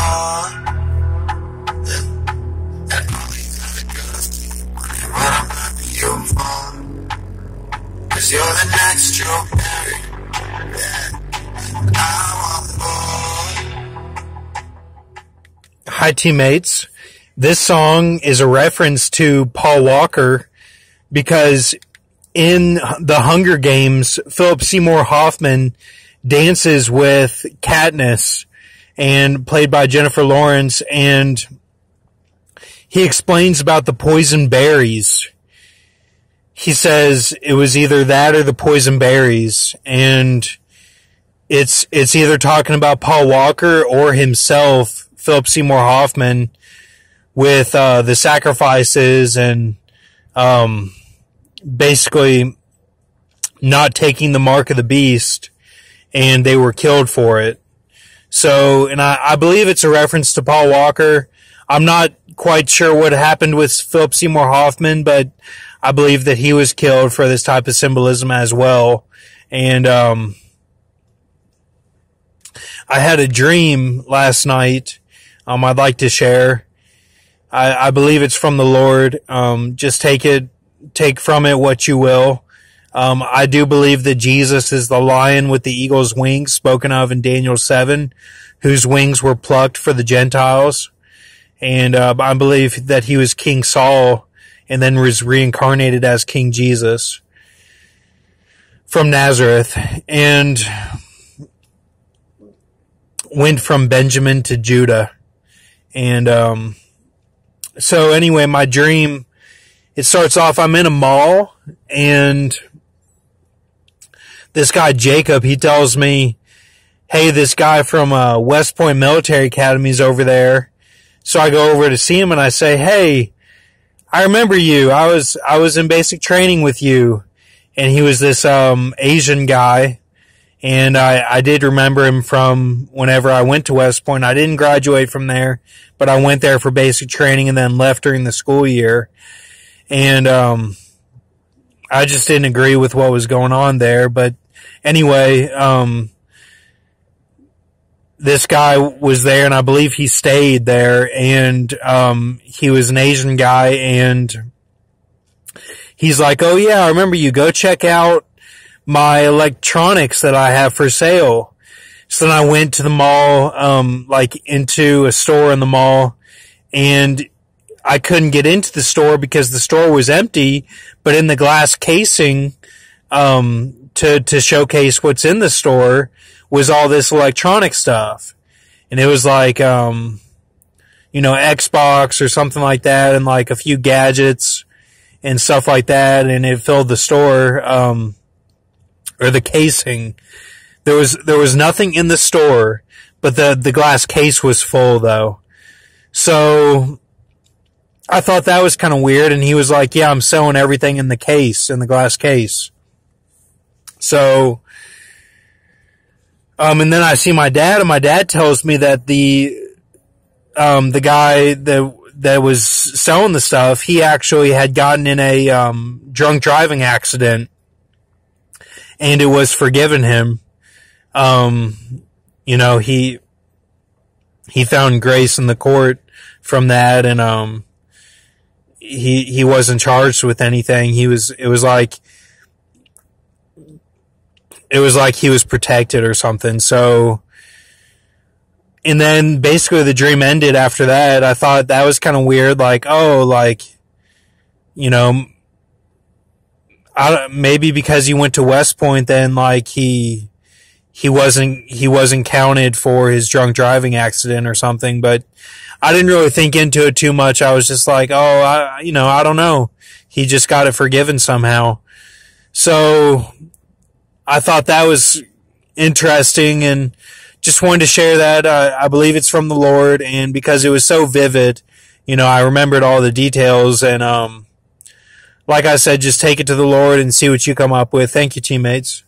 fall. And all you gotta do is keep wondering what I'm loving you for. 'Cause you're the next Joe Perry. Yeah. I want more. Hi, teammates. This song is a reference to Paul Walker because in the Hunger Games, Philip Seymour Hoffman dances with Katniss, and played by Jennifer Lawrence, and he explains about the poison berries. He says it was either that or the poison berries, and it's either talking about Paul Walker or himself, Philip Seymour Hoffman, with the sacrifices and basically not taking the mark of the beast, and they were killed for it. So, and I believe it's a reference to Paul Walker. I'm not quite sure what happened with Philip Seymour Hoffman, but I believe that he was killed for this type of symbolism as well. And I had a dream last night I'd like to share. I believe it's from the Lord. Just take from it what you will. I do believe that Jesus is the lion with the eagle's wings spoken of in Daniel 7, whose wings were plucked for the Gentiles. And I believe that he was King Saul and then was reincarnated as King Jesus from Nazareth and went from Benjamin to Judah. And so anyway, my dream, it starts off, I'm in a mall, and this guy Jacob, he tells me, hey, this guy from West Point Military Academy is over there. So I go over to see him and I say, hey, I remember you. I was in basic training with you. And he was this Asian guy. And I did remember him from whenever I went to West Point. I didn't graduate from there, but I went there for basic training and then left during the school year. And I just didn't agree with what was going on there. But anyway, this guy was there, and I believe he stayed there, and he was an Asian guy, and he's like, oh yeah, I remember you. Go check out my electronics that I have for sale. So then I went to the mall, into a store in the mall, and I couldn't get into the store because the store was empty, but in the glass casing, to showcase what's in the store was all this electronic stuff. And it was like, Xbox or something like that, and like a few gadgets and stuff like that. And it filled the store, or the casing. There was nothing in the store, but the glass case was full though. So I thought that was kind of weird. And he was like, yeah, I'm selling everything in the case, in the glass case. So, and then I see my dad, and my dad tells me that the guy that was selling the stuff, he actually had gotten in a, drunk driving accident, and it was forgiven him. He found grace in the court from that, and, he wasn't charged with anything. It was like he was protected or something. So, and then basically the dream ended after that. I thought that was kind of weird. Maybe because he went to West Point, then he wasn't counted for his drunk driving accident or something. But I didn't really think into it too much. I was just like, I don't know. He just got it forgiven somehow. So I thought that was interesting and just wanted to share that. I believe it's from the Lord, and because it was so vivid, I remembered all the details, and like I said, just take it to the Lord and see what you come up with. Thank you, teammates.